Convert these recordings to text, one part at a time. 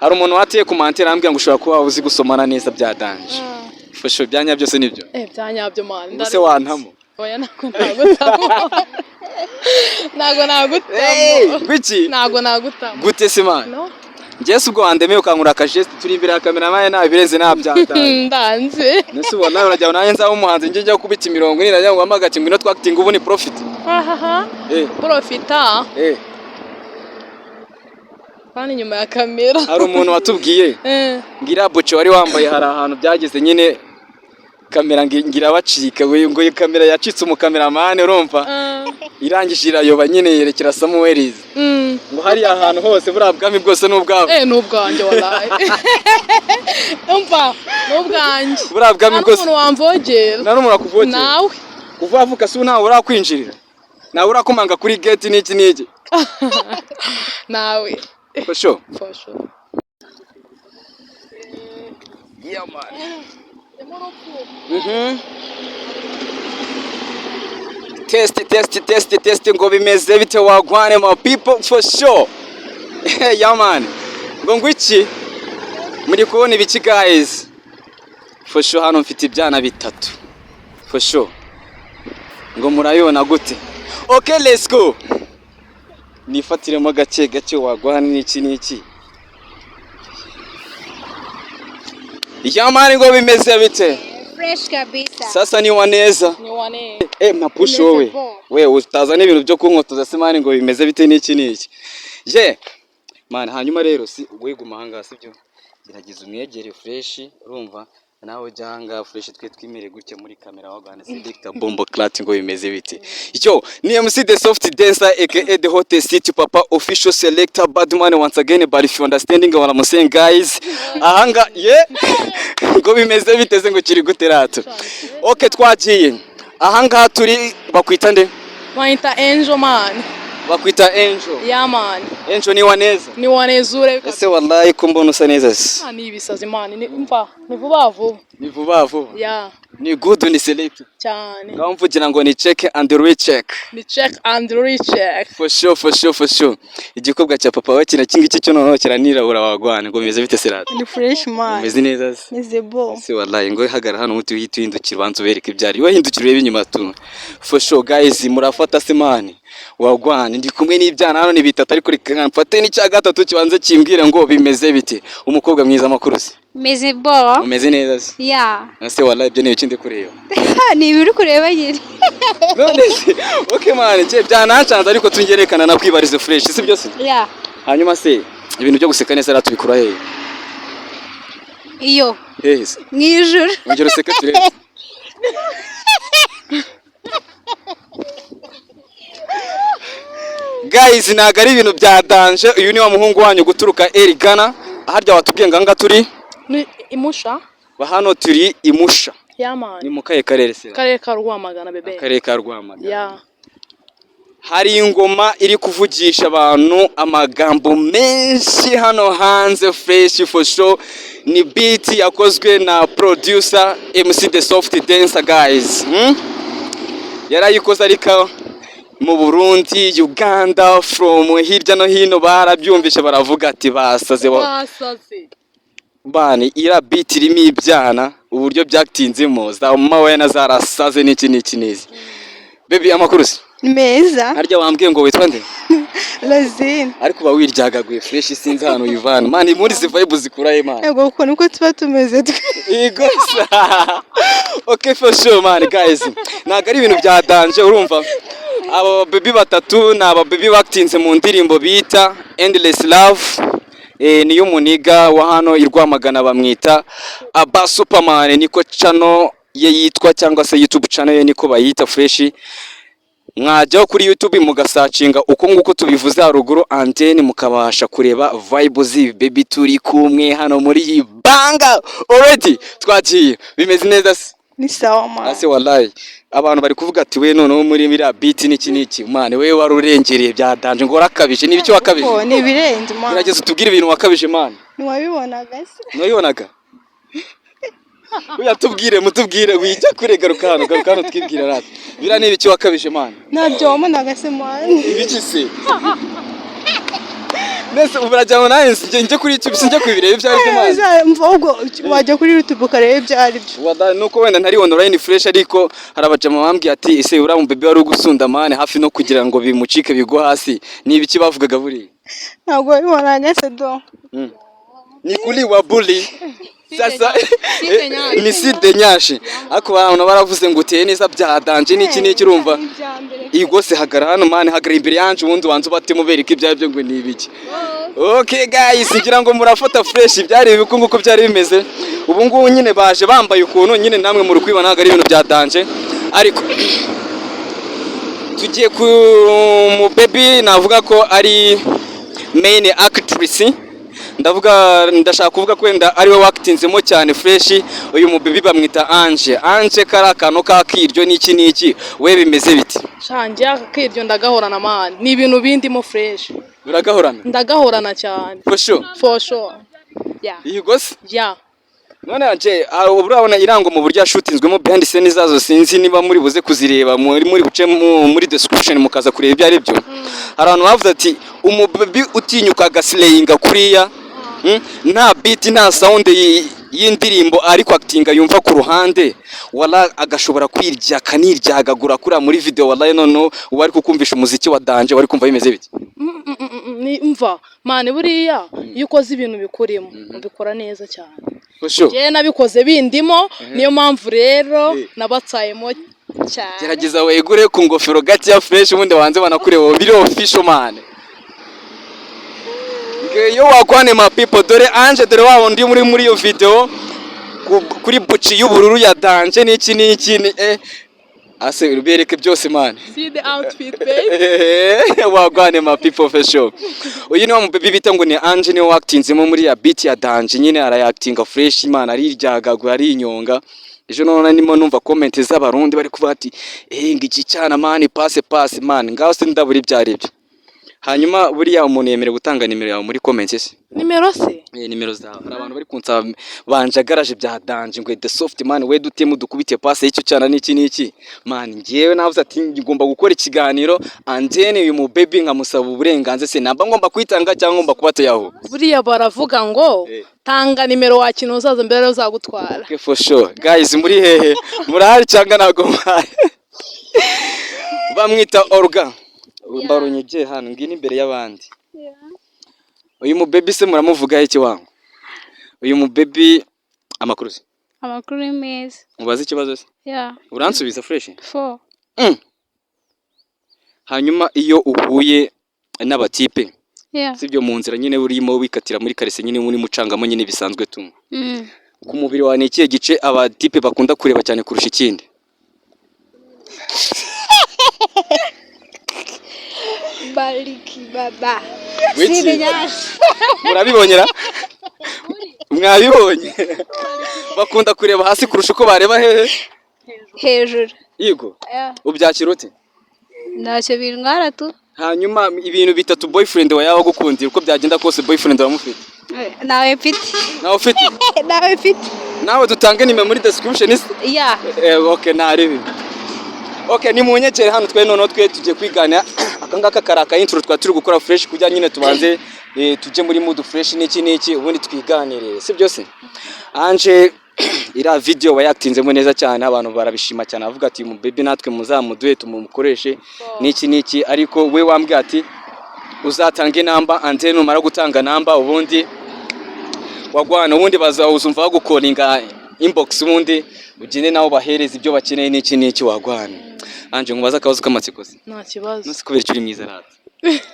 hari umuntu watiye kumantira ambwira ngo ushobora kuba uzi gusomana neza byadanje fasho byanya byose nibyo byanyabyo man ndase wantamo oya nagutamo biki nagutamo gute se man no Jesse ubwo wandemeye ukankura akajeste turi imbere ya kamera maye nta birenze nta byadanje ndanze nese ubona urajya nawe nzaho umuhanzi njye njya kubita 40 najya ngo amagati ngwino twacting ubu ni profit profita kandi nyuma ya kamera hari umuntu watubwiye ngira buce wari wambaye hari ahantu byageze nyine kamera ngira bacika ngo iyo kamera yacitse umukameramane urumva irangije irayoba nyine yerekera Samuel ngo hari ahantu hose buriya bwami bwose n'ubwawe n'ubwanjye wallahi umva n'ubwanjye buriya bwami bwose umuntu wamvogera nari umuntu akuvogera nawe kuvavuka si nawe urakwinjirira nawe urakomanga kuri gate n'iki nawe for sure yeah man test ngo bimeze bite wagwane my people for sure yeah man ngo ngwiki muri kubona ibiki guys for sure hano mfite ibyana bitatu for sure ngo murayibona gute okay let's go nifatiremo gake wagwane n'iki yeah man ngo bimeze bite fresh kabisa sasa ni waneza napush wewe utaza n'ibintu byo kunkotoza se mani ngo bimeze bite n'iki je man hanyuma rero si wiguma hanga sibyo gerageza umwegere fresh urumva nawe janga fresh twe twimere gutya muri kamera wagana selector bombo clat ngo bimeze bite icyo ni MC the soft dancer aka the hottest city papa official selector badman once again but if you understanding what I'm saying guys ahanga ngo bimeze biteze ngo kiri guterato okay twagiye ahanga turi bakwita nde Waita Angel man bakwita Angel yeah man Angel ni waneza ure ese wallahi kumbona usa neza se ni ibisazi man ni vuba vuba yeah ni good ni select cyane ngaho mvugira ngo ni check and recheck for sure igikobwa cya papa we kina kingiki cyo noneho kiranirabura wagwana ngo bimeze bite serata ni fresh man bimeze neza meze bo se wallahi ngo hagara hano muti uhindukira bantu bereka ibyari we hindukira urebe inyuma tu for sure guys murafata se man wagwana ndi kumwe n'ibyana hano ni bitatu ariko mfate n'icya gatatu kibanze kimbwire ngo bimeze bite umukobwa mwiza makuru se meze bo umeze neza se yeah ase wallahi byo n'ibiki ndi kureba ni ibiri kureba nyine none okay man cye byanachanze ariko tungerekana na kwibarize fresh si byo se yeah hanyuma se ibintu byo guseka neza ratubikura he iyo yes mwijuru ongera useke turebe guys nagari ibintu bya danje uyu ni wa muhungu wanyu guturuka Erigana aharya watubwiye nganga turi ni imusha bahano turi imusha yeah man ni mukaye karere se karere ka Rwamagana bebe karere ka Rwamagana yeah hari ingoma iri kuvugisha abantu amagambo menshi hano hanze fresh for show ni beat yakozwe na producer MC the soft dancer guys yarayikoze ariko mu Burundi Uganda from hirya no hino barabyumvisha baravuga ati basaze bani ira beat irimo ibyana uburyo byatinzemo za mawe na zarasaze n'iki neza baby amakuru meza harya wambwiye ngo witwa nde Lazine ariko ba wiryagaguye fresh sinzi hano Ivan man muri zi vibe zikuraye man yego uko niko tuba tumeze yego okay for sure man guys nagari ibintu bya danje urumva aba baby batatu na aba baby batinze mu ndirimbo bita Endless Love niyo muniga wa hano irwamagana bamwita Aba Superman niko channel ye yitwa cyangwa se YouTube channel ye niko bayita fresh mwajya kuri YouTube mugasacinga uko nguko tubivuze haruguru antene mukabasha kureba vibes zi baby turi kumwe hano muri iyi banga already twagiye bimeze neza se ni sawa man ase wallahi abantu bari kuvuga ati we noneho muri bira beat n'iki man we warurengereye byadanje ngo rakabije nibiki wakabije ni birenze man urageze utubwire ibintu wakabije man niwabibonaga se niwabibonaga uyatubwire mutubwire wijya kuregaruka hano twibwira rati bira nibiki wakabije man nabyo wabonaga se man ibiki se nese uburajyamo nawe njye kuri YouTube sinjye kubireba ibyo ari byo mwana mvugo wajya kuri YouTube ukareba ibyo ari byo wada nuko wenda ntari online fresh ariko hari abajama bambwiye ati ese uriya mu bebe wari ugusunda mane hafi no kugira ngo bimucike bigo hasi niba iki bavugaga buri ntabwo bibonaga se do ni kuri wa bully sasa ni side nyashi ako abantu baravuze ngo uteye neza byadanje niki niki urumva igose hagara hano mane hagara imbere yanje ubundi wanze batemo bereka ibyaye byo ngo ni ibiki okay guys ngira ngo murafata fresh byari ibikungu ko byari bimeze ubu ngubu nyine baje bambaye ukuntu nyine namwe muri kwibona hagara ibintu byadanje ariko tugiye ku mu baby navuga ko ari main actress ndashaka kuvuga kwenda ari we wakitinzemo cyane fresh uyu mu baby bamwita Ange karakano kakiryo niki we bimeze biti shanje akakiryo ndagahorana man ni ibintu bindimo fresh uragahorana ndagahorana cyane for sure yeah yigose yeah none anje urabona irango mu buryo ashutinzwemo behind scene zazo sinzi niba muri buze kuzireba muri buce muri description mukaza kureba ibyo ari byo hari abantu bavuze ati umubaby utinyuka gaslayinga kuriya nta beat nta sound y'indirimbo ariko actinga yumva ku ruhande wala agashobora kwirya kaniryagagura kuri muri video wallahi none wari kukumvisha umuziki wa danje wari kumva bimeze biti ni mva mane buriya iyo ukoze ibintu bikurimo ubikora neza cyane je nabikoze bindimo niyo mpamvu rero nabatsayemo cyane gerageza wegure ku ngofero gati ya fresh ubundi wanze banakureba biri official man yo wakwane ma people dore Ange dore wabo ndi muri iyo video kuri buci y'ubururu ya danje niki ase ubereke byose man see the outfit babe wakwane ma people for sure uyu ni wa mu baby bita ngo ni Ange ni wakitinzemo muri ya beat ya danje nyine arayactinga fresh man ariryagagura ari inyonga ejo none nimo numva comment z'abarundi bari kuvuga ati ngiki cyana man passe man ngaho se ndaburi byari byo hanyuma buriya umuntu yemerewe gutanga nimero yawe muri comment se nimero se nimero zawe hari abantu bari kunsaba banje garaje bya danje ngo the soft man we dutemu dukubite passe y'icyo cyana niki man ngiyewe navuze ati ngomba gukora ikiganiro andene uyu mu baby nkamusaba uburenganze se namba ngomba kwitanga cyangwa ngomba kubata yaho buriya baravuga ngo tanga nimero wakino uzaza mbere uzagutwara okay for sure guys muri hehe murahari cyangwa nago mwaye bamwita Olga mbarunyeje hano ngini imbere y'abandi uyu mu baby se muramuvuga iki wangu uyu mu baby amakuru meza mubaze ikibazo se uransubiza fresh 4 hanyuma iyo uhuye n'abatipe sibyo mu nzira nyine urimo wikatira muri karese nyine muri mucangamo nyine bisanzwe tumwe ku mubiri wa n'ikiye gice abatipe bakunda kureba cyane kurusha ikindi Bariki baba murabibonyera mwabibonye bakunda kureba hasi kurusha uko bareba hejuru yego ubyakira ute ntacyo bintwara tu hanyuma ibintu bitatu boyfriend wa yawe gukundira uko byagenda kose boyfriend wamufite nawe mfite nawe mfite nawe dutange nimero muri description okay naribi okay ni munyekere hano twe none twe tugiye kwigana akangaka karaka intro turi gukora fresh kujya nyine tubanze tuje muri mood fresh niki ubundi twiganirire si byose Ange ira video wayatinzemo neza cyane abantu barabishima cyane avuga ati mu baby natwe muzamuduhe tumukoreshe niki ariko we wambwiye ati uzatange namba ande numara gutanga namba ubundi wagwana ubundi bazawuzumva bagukolinga inbox ubundi ugene nawo bahereza ibyo bakeneye niki wagwana Ange ngubaza akabazo k'amatsiko se nta kibazo nose kubera cyuri mwiza rata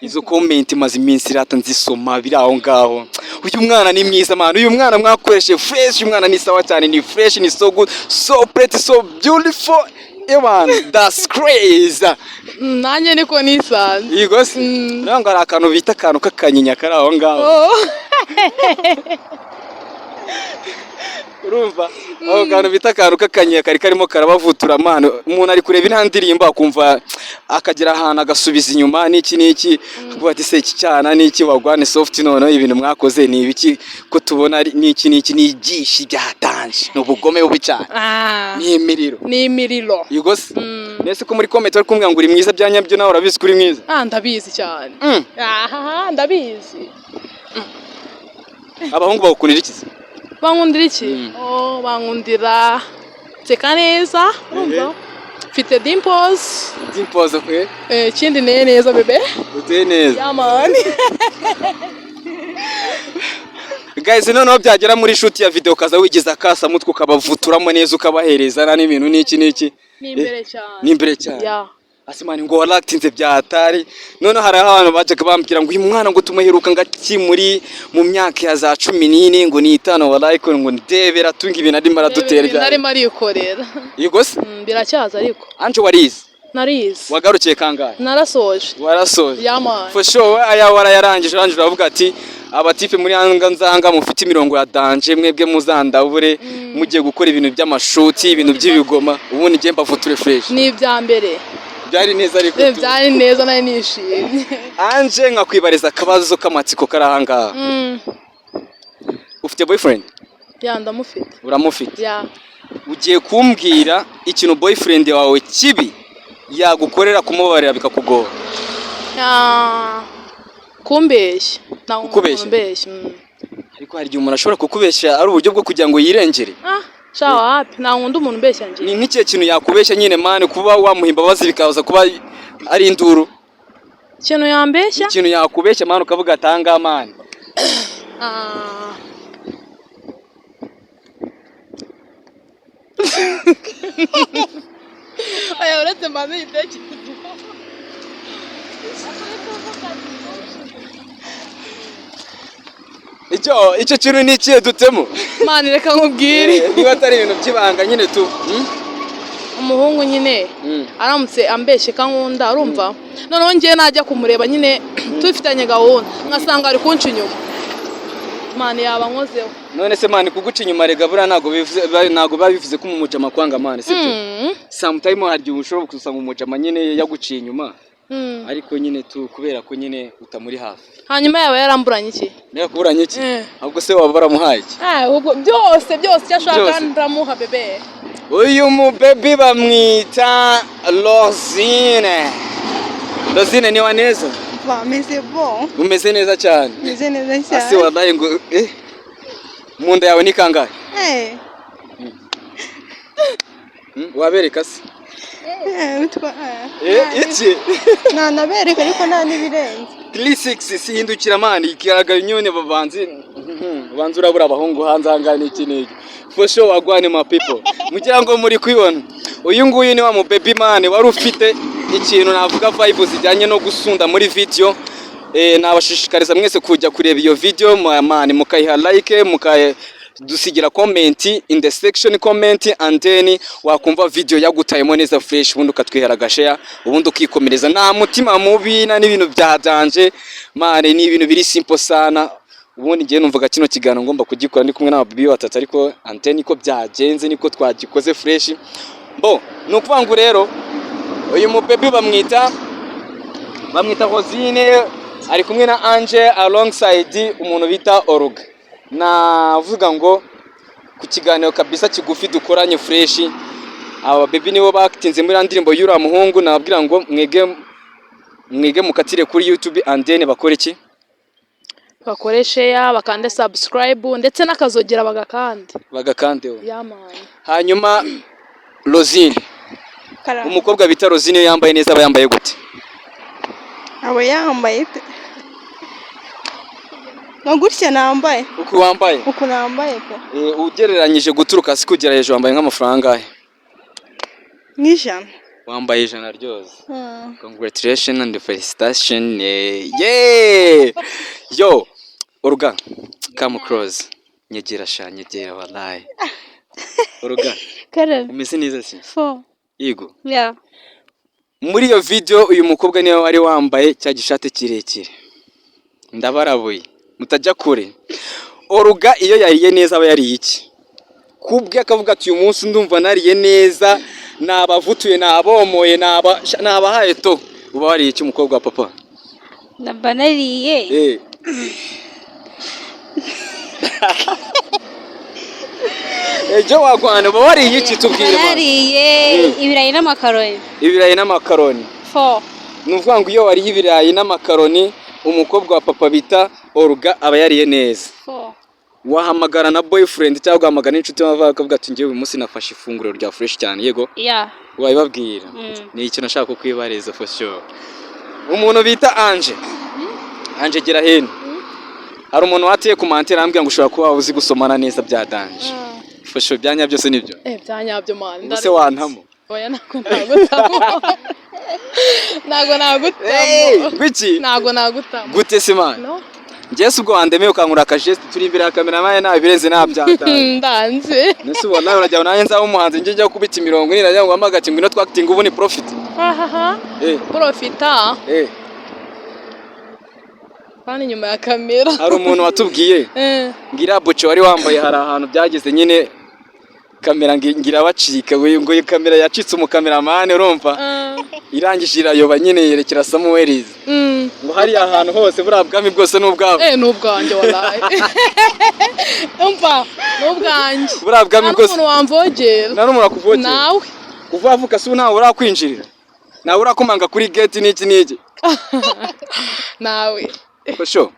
izo comment maze iminsi rata nzisoma biri aho ngaho uyu mwana ni mwiza man uyu mwana mwakoreshe fresh uyu mwana ni sawa cyane ni fresh ni so good so pretty so beautiful man that's crazy nanjye niko nisanze yego se nanga ari akantu bita akantu kakanyinya kari aho ngaho urumva aho kantu bita akantu kakanyinya kari karimo karabavutura man umuntu ari kureba intandirimbo akumva akagera ahantu agasubiza inyuma niki kuba ati se iki cyana wagwane soft none ibintu mwakoze ni ibiki ko tubona niki nigishi byata danje ni ubugome bubi cyane ni imiriro yego se mbese ko muri comment bari kumbwira ngo uri mwiza bya nyabyo nawe urabizi kuri mwiza ndabizi cyane ndabizi abahungu bakundira iki bankundira iki bankundira seka neza urumva mfite dimples kwe ikindi neza bebe uteye neza yamani guys noneho byagera muri shoot ya video kaza wigiza akasa mutwe ukabavuturamo neza ukabahereza n'ibintu n'iki ni imbere cyane asimani ngo waratinze byatari none hari abantu bajaga bambwira ngo uyu mwana ngo tumuheruka ngaki mu myaka ya za 14 ngo ni 5 waraiko ngo ndebera tunga ibintu ari maradutera ibya nari marikorera yego se biracyaza ariko anje warize narize wagarukiye kangahe warasoje yamani for sure aya warayarangije arangije uravuga ati abatipe muri hanga nzanga mufite imirongo ya danje mwebwe muzandabure mugiye gukora ibintu by'amashuti ibintu by'ibigoma ubundi ngiye mbavuture fresh ni ibya mbere byari neza ariko byari neza nayo nishimye anje nkakwibariza akabazo k'amatsiko karahanga ufite boyfriend ndamufite uramufite ugiye kumbwira ikintu boyfriend wawe kibi yagukorera kumubarira bikakugora kumbeshya ariko hari igihe umuntu ashobora kukubeshya ari uburyo bwo kugira ngo yirengere shawa hapi nkunda umuntu ubeshya nje ni nk'ikihe kintu yakubeshya nyine mane kuba wamuhimba bazi bikaza kuba ari induru ikintu yambeshya ikintu yakubeshya mane ukavuga atanga mane aya uretse mbanze yitekerezo icyo kintu ni ikihe dutemo mani reka nkubwire niba atari ibintu by'ibanga nyine tu umuhungu nyine aramutse ambeshye kankunda urumva noneho ngiye najya kumureba nyine tufitanye gahunda nkasanga ari kunca inyuma mani yaba nkozeho none se mani kuguca inyuma rega buriya ntabwo babivuze ko umumujama kwanga mani sibyo sometime hari igihe ushobora gusanga umujama nyine yaguciye inyuma ariko nyine tu kubera ko nyine utamuri hafi hanyuma yaba yaramburanye iki yakuburanye iki ahubwo se waba baramuhaye iki ahubwo byose icyo ashaka ndamuha bebe uyu mu baby bamwita Rosine ni waneza Meze bon. Umeze neza cyane. Meze neza cyane. Ase wabaye ngo munda yawe ni kangahe? Wabereka se? Iki? Nabereka ariko nta nibirenze. 36 sihindukira mani ikigaragara nyone babanze urabura abahungu hanze hanga n'iki n'iki. For sure wagwane ma people. Mugira ngo muri kwibona. Uyu nguyu ni wa mu baby man wari ufite ikintu navuga vibe zijyanye no gusunda muri video. Nabashishikariza mwese kujya kureba iyo video man mukayiha like dusigira comment in the section comment and then wakumva video yagutayemo neza fresh ubundi ukatwihera gashare ubundi ukikomereza nta mutima mubi na n'ibintu byadanje mane ni ibintu biri simple sana ubundi ngiye numvaga kino kigano ngomba kugikora ndi kumwe n'ababibi batatu ariko antene ko byagenze niko twagikoze fresh bo nukuvuga rero uyu mu baby bamwita Rosine ari kumwe na Ange alongside umuntu bita Oruga navuga ngo ku kiganiro kabisa kigufi dukoranye fresh aba baby nibo bakitinze muri andirimbo y'ura muhungu nababwira ngo mwege mukatire kuri YouTube and then bakore iki bakore share bakande subscribe ndetse nakazogera bagakande yamanye hanyuma Rosine umukobwa bita Rosine yambaye neza abayambaye gute abo yambaye Nagutya nambaye. Uko wambaye? Uko nambaye pe. Ugereranyije guturuka si kugera hejuru wambaye nk'amafaranga ahe? N'ijana. Wambaye ijana ryose. Congratulations and felicitation. Yeah. Yo, Oruga, come close. Nyegera wallahi. Oruga. Karabe. Umeze neza se? Yego. Yeah. Muri iyo video uyu mukobwa niwe wari wambaye cya gishate kirekire. Ndabarabuye. Mutajya kure. Oruga iyo yariye neza aba yariye iki? Kubwe akavuga ati uyu munsi ndumva nariye neza nabavutuye nabomoye nabahaye to uba wariye iki umukobwa wa papa? Ndamba nariye. ejo wagwana uba wariye iki tubwire bana? Nariye ibirayi n'amakaroni. Ibirayi n'amakaroni. 4. Nuvuga ngo iyo wariye ibirayi n'amakaroni umukobwa wa papa bita Olga aba yariye neza. 4. Wahamagara na boyfriend cyangwa uhamagara n'inshuti y'amavaka akavuga ati ngiye uyu munsi nafashe ifunguro rya fresh cyane yego? Yeah. Wabibabwira? Ni ikintu nashaka kwibariza for sure. Umuntu bita Ange. Ange gira hino. Hari umuntu watiye kumantera ambwira ngo ushobora kuba uzi gusomana neza bya danje. For sure byanya byose nibyo. Byanyabyo man. Mbese wantamo. Oya nagutamo. Nagutamo. Biki? Nagutamo. Gute se man? No. Njyewe ubwo wandemeye ukankura akajeste turi imbere ya kamera maye nawe birenze nabyatanye. Ndanze. Nese ubona urajya nanjye nzaho umuhanzi njye njya kubita 40 najya ngo amagati ngwino twacting ubu ni profit. Profita. Kandi nyuma ya kamera. Hari umuntu watubwiye. Ngira bocho wari wambaye hari ahantu byageze nyine kamera ngira bacika ngo iyo kamera yacitse umukameramane urumva. Irangije irayoba nyine yerekera Samuel. Ngo hari ahantu hose buriya bwami bwose n'ubwawe. N'ubwanjye wallahi. Umva n'ubwanjye. Buriya bwami bwose. Umuntu wamvogera. Nari umuntu akuvogera. Nawe. Kuvavuka si nawe urakwinjirira. Nawe urakomanga kuri gate n'iki. Nawe. For sure.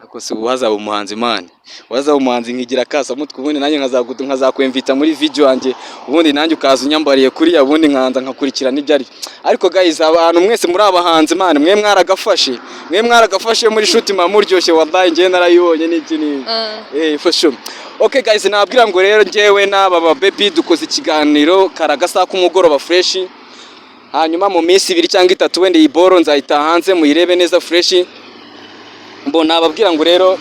Akose wazaba umuhanzi man. Wazaba umuhanzi nkigira kasa mutwe ubundi nanjye nkazakwemvita muri video yanjye ubundi nanjye ukaza unyambariye kuri yabundi nkanza nkakurikirana ibyari. Ariko guys abantu mwese muri abahanzi man mwe mwaragafashe muri shoot muryoshye wallahi ngiye narayibonye n'iki ni. For sure. Okay guys nabwira ngo rero ngewe n'aba baby dukoze ikiganiro karagasa kumugoroba fresh. Hanyuma mu minsi 2 cyangwa 3 wende iyi boro nzahita hanze muyirebe neza fresh. Mbona ababwira ngo rero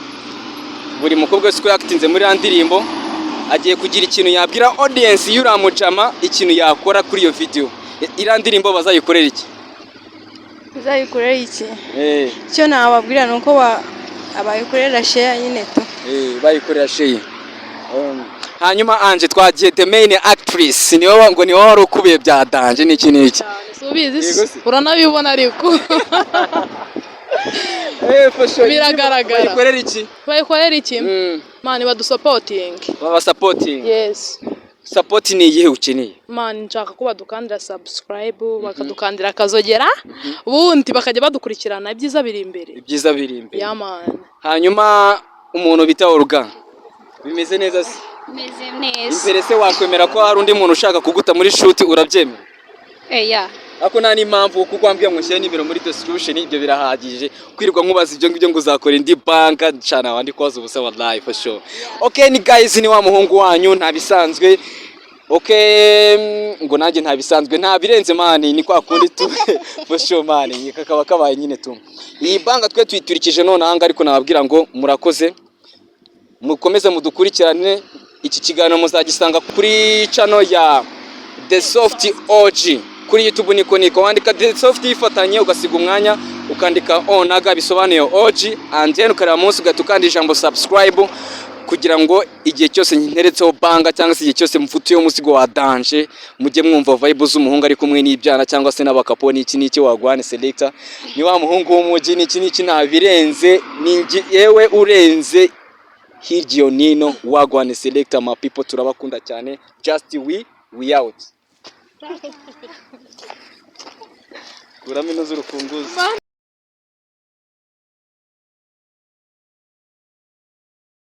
buri mukobwa wese ko yakitinze muri andirimbo agiye kugira ikintu yabwira audience y'uramujama ikintu yakora kuri iyo video. Irandirimbo bazayikorera iki? Bazayikorera iki? Cyo nababwira nuko abayikorera share nyine to. Bayikorera share. Hanyuma Ange twagiye the main actress niwe ngo niwe wari ukubiye bya danje n'iki n'iki. Subizi uranabibona ariko. Biragaragara. Bayikorera iki? Man badusupporting. Baba supporting. Yes. Support ni iyihe ukeneye? Man nshaka ko badukandira subscribe bakadukandira akazogera ubundi bakajya badukurikirana ibyiza biri imbere. Yeah man. Hanyuma umuntu bita Olga bimeze neza se? Meze neza. Imbere se wakwemera ko hari undi muntu ushaka kuguta muri shoot urabyemera? Yeah. Ako nani impamvu kuko ambwiye ngo nshyire n'ibiro muri description ibyo birahagije kwirirwa nkubaza ibyo ngibyo ngo uzakora indi banka cyane abandi kwaza ubusa wallahi for sure. Okay ni guys ni wa muhungu wanyu nta bisanzwe. Okay ngo nanjye nta bisanzwe nta birenze mani ni kwa kundi tu for sure mani kakaba kabaye nyine tu. Iyi banka twe twiturikije none ahanga ariko nababwira ngo murakoze mukomeze mudukurikirane iki kiganiro muzagisanga kuri channel ya The Soft OG kuri YouTube niko wandika The Soft ifatanye ugasiga umwanya ukandika onaga bisobanuye OG and then ukareba munsi ugatukanda ijambo subscribe kugira ngo igihe cyose nteretseho banga cyangwa se igihe cyose mfutiye umusigo wa danje mujye mwumva vibe z'umuhungu ari kumwe n'ibyana cyangwa se n'abakapo n'iki wagwane selector ni wa muhungu w'umugi n'iki nta birenze ningi yewe urenze hiryo nino wagwane selector ma people turabakunda cyane just we out. Kuramo ino z'urufunguzo.